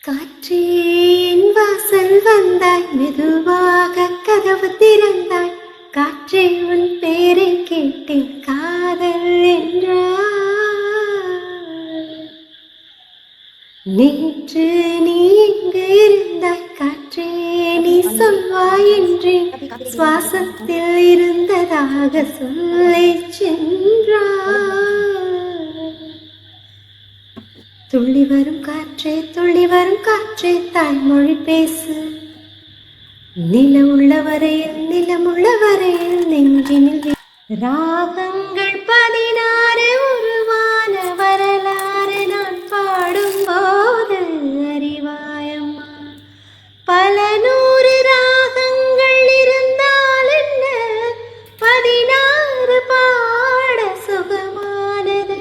காற்றேன் வாசல் வந்தாய், மெதுவாக கதவு திறந்தாய். காற்றே உன் பேரை கேட்டேன், காதல் என்றாய். நேற்று நீ எங்கு இருந்தாய், காற்றே நீ சொல்வாய் என்றேன். சுவாசத்தில் இருந்ததாக சொல்லை சென்றாய். துள்ளி வரும் காற்றே, துள்ளி வரும் காற்றே, தாய்மொழி பேசு. நிலம் உள்ள வரையில் நெஞ்சினில் ராகங்கள் 16 உருவான வரலாறு நான் பாடும்போது அறிவாயம்மா. பல 100 ராகங்கள் இருந்தால் என்ன, 16 பாட சுகமானது.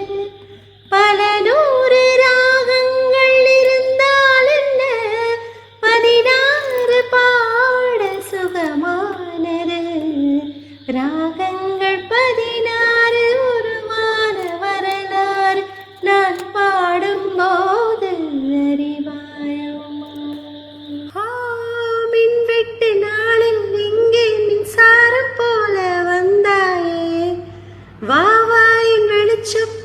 பல 100 ராகங்கள் இருந்தால் என்ன, 16 பாட சுகமானது. ராகங்கள் 16 உருவான வரலாறு நான் பாடும்போது அறிவாயம்மா. மின்வெட்டு நாளில் எங்கே மின்சாரம் போல வந்தாயே, வாவாயின் வெளிச்சம்